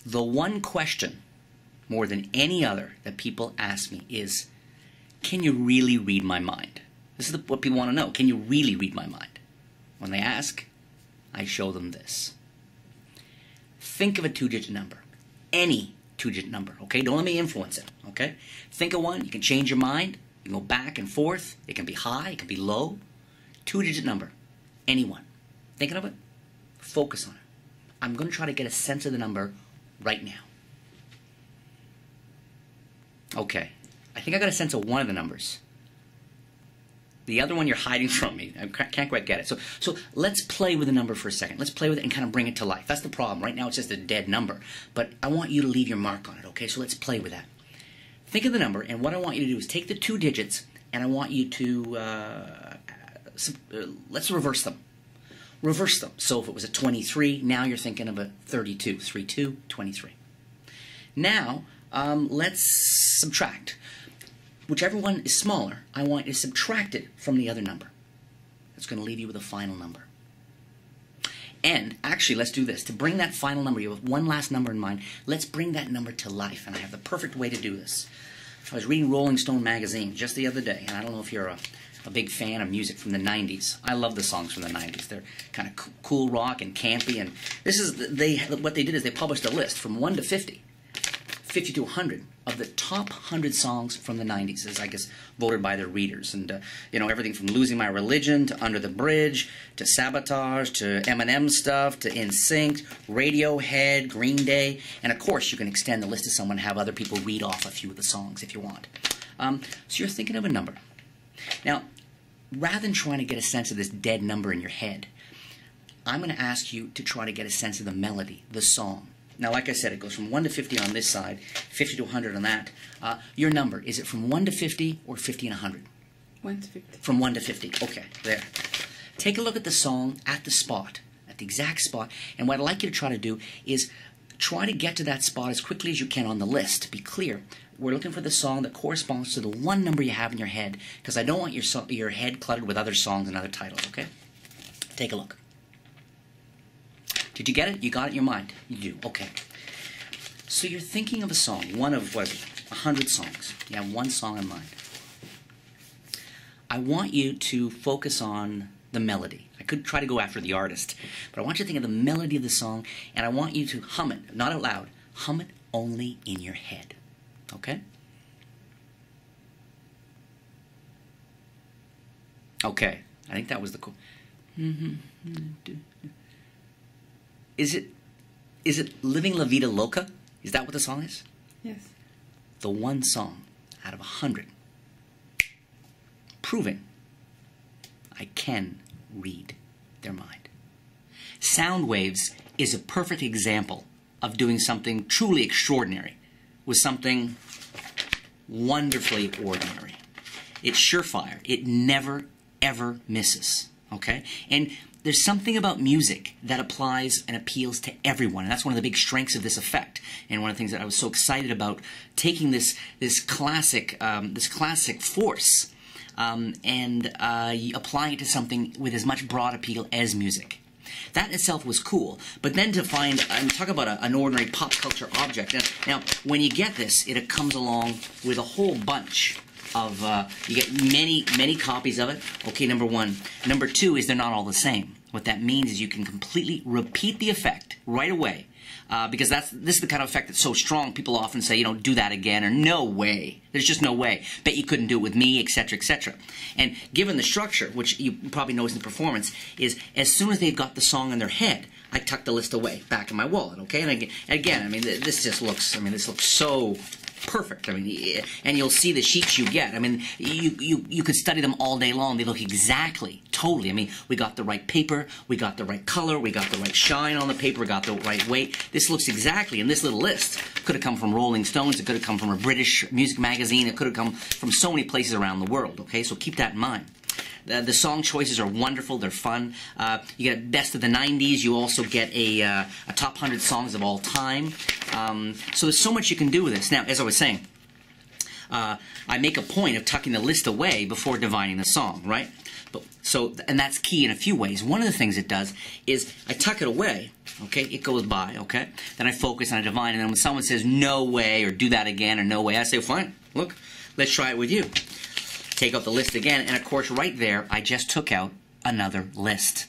The one question, more than any other, that people ask me is, can you really read my mind? This is what people want to know. Can you really read my mind? When they ask, I show them this. Think of a two-digit number. Any two-digit number, okay? Don't let me influence it, okay? Think of one. You can change your mind. You can go back and forth. It can be high. It can be low. Two-digit number. Any one. Thinking of it? Focus on it. I'm going to try to get a sense of the number right now. Okay. I think I got a sense of one of the numbers. The other one you're hiding from me. I can't quite get it. So let's play with the number for a second. Let's play with it and kind of bring it to life. That's the problem. Right now it's just a dead number. But I want you to leave your mark on it, okay? So let's play with that. Think of the number, and what I want you to do is take the two digits, and I want you to, let's reverse them. Reverse them. So if it was a 23, now you're thinking of a 32. 32, 23. Now, let's subtract. Whichever one is smaller, I want you to subtract it from the other number. That's going to leave you with a final number. And actually, let's do this. To bring that final number, you have one last number in mind, let's bring that number to life. And I have the perfect way to do this. I was reading Rolling Stone magazine just the other day, and I don't know if you're a big fan of music from the 90s. I love the songs from the 90s. They're kind of cool rock and campy. And this is what they did is they published a list from 1 to 50. 50 to 100 of the top 100 songs from the 90s, as I guess voted by their readers. And, you know, everything from Losing My Religion to Under the Bridge to Sabotage to Eminem stuff to NSYNC, Radiohead, Green Day. And, of course, you can extend the list to someone and have other people read off a few of the songs if you want. So you're thinking of a number. Now, rather than trying to get a sense of this dead number in your head, I'm going to ask you to try to get a sense of the melody, the song. Now, like I said, it goes from 1 to 50 on this side, 50 to 100 on that. Your number, is it from 1 to 50 or 50 and 100? 1 to 50. From 1 to 50. Okay, there. Take a look at the song at the spot, at the exact spot. And what I'd like you to try to do is try to get to that spot as quickly as you can on the list. To be clear, we're looking for the song that corresponds to the one number you have in your head, because I don't want your head cluttered with other songs and other titles, okay? Take a look. Did you get it? You got it in your mind? You do. Okay. So you're thinking of a song, one of, what is it, 100 songs. You have one song in mind. I want you to focus on the melody. I could try to go after the artist, but I want you to think of the melody of the song, and I want you to hum it, not out loud. Hum it only in your head. Okay? Okay. I think that was the cool. Is it Living La Vida Loca? Is that what the song is? Yes. The one song out of 100. Proving I can read their mind. Sound waves is a perfect example of doing something truly extraordinary with something wonderfully ordinary. It's surefire. It never, ever misses. Okay? And there's something about music that applies and appeals to everyone, and that's one of the big strengths of this effect. And one of the things that I was so excited about, taking this classic force and applying it to something with as much broad appeal as music. That in itself was cool. But then to find, I'm talking about an ordinary pop culture object. Now, when you get this, it comes along with a whole bunch of, you get many copies of it. Okay, number one. Number two is they're not all the same. What that means is you can completely repeat the effect right away. Because this is the kind of effect that's so strong, people often say, you know, do that again, or no way. There's just no way. Bet you couldn't do it with me, etc., etc. And given the structure, which you probably notice in the performance, is as soon as they've got the song in their head, I tuck the list away, back in my wallet, okay? And again, I mean, this just looks, this looks so perfect. I mean, and you'll see the sheets you get. I mean, you could study them all day long. They look exactly, totally. I mean, we got the right paper, we got the right color, we got the right shine on the paper, we got the right weight. This looks exactly, in this little list, could have come from Rolling Stones, it could have come from a British music magazine, it could have come from so many places around the world, okay? So keep that in mind. The song choices are wonderful. They're fun. You get best of the 90s. You also get a top 100 songs of all time. So there's so much you can do with this. Now, as I was saying, I make a point of tucking the list away before divining the song, right? And that's key in a few ways. One of the things it does is I tuck it away, Okay, it goes by, okay? Then I focus and I divine, and then when someone says, no way, or do that again, or no way, I say, fine, look, let's try it with you. Take out the list again, and of course, right there, I just took out another list.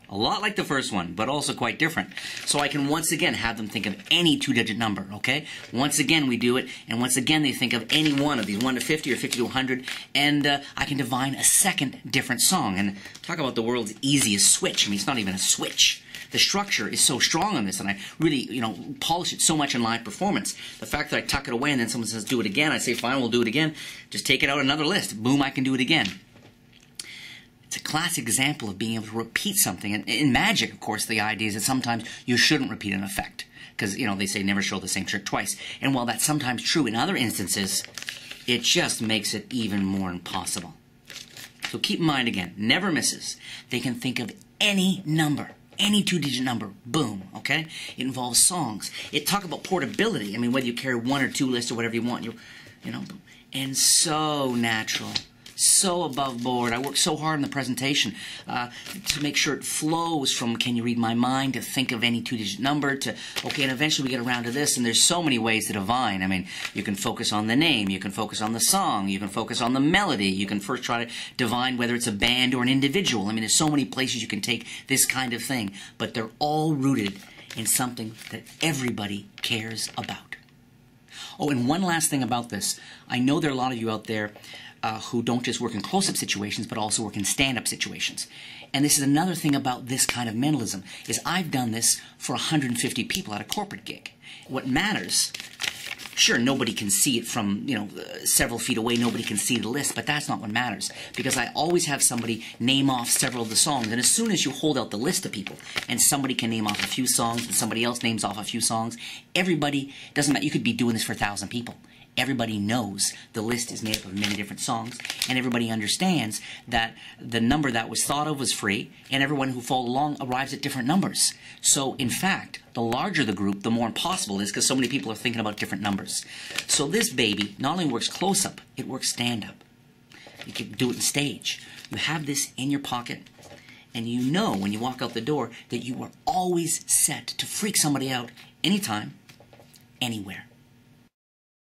A lot like the first one, but also quite different. So I can once again have them think of any two-digit number, okay? Once again, we do it, and once again, they think of any one of these, 1 to 50 or 50 to 100, and I can divine a second different song. And talk about the world's easiest switch. I mean, it's not even a switch. The structure is so strong on this, and I really, polish it so much in live performance. The fact that I tuck it away and then someone says, do it again, I say, fine, we'll do it again. Just take it out another list. Boom, I can do it again. It's a classic example of being able to repeat something. And in magic, of course, the idea is that sometimes you shouldn't repeat an effect. Because, they say never show the same trick twice. And while that's sometimes true in other instances, it just makes it even more impossible. So keep in mind again, never misses. They can think of any number. Any two-digit number, boom, okay? It involves songs. It talk about portability. I mean, whether you carry 1 or 2 lists or whatever you want, and so natural, so above board. I work so hard on the presentation to make sure it flows from can you read my mind to think of any two-digit number to, okay, and eventually we get around to this, and there's so many ways to divine. I mean, you can focus on the name, you can focus on the song, you can focus on the melody, you can first try to divine whether it's a band or an individual. I mean, there's so many places you can take this kind of thing, but they're all rooted in something that everybody cares about. Oh, and one last thing about this. I know there are a lot of you out there who don't just work in close-up situations, but also work in stand-up situations. And this is another thing about this kind of mentalism, is I've done this for 150 people at a corporate gig. What matters, sure, nobody can see it from, several feet away, nobody can see the list, but that's not what matters. Because I always have somebody name off several of the songs, and as soon as you hold out the list to people, and somebody can name off a few songs, and somebody else names off a few songs, everybody, doesn't matter, you could be doing this for 1,000 people. Everybody knows the list is made up of many different songs, and everybody understands that the number that was thought of was free, and everyone who followed along arrives at different numbers. So, in fact, the larger the group, the more impossible it is, because so many people are thinking about different numbers. So this baby not only works close-up, it works stand-up. You can do it in stage. You have this in your pocket, and you know when you walk out the door that you are always set to freak somebody out anytime, anywhere.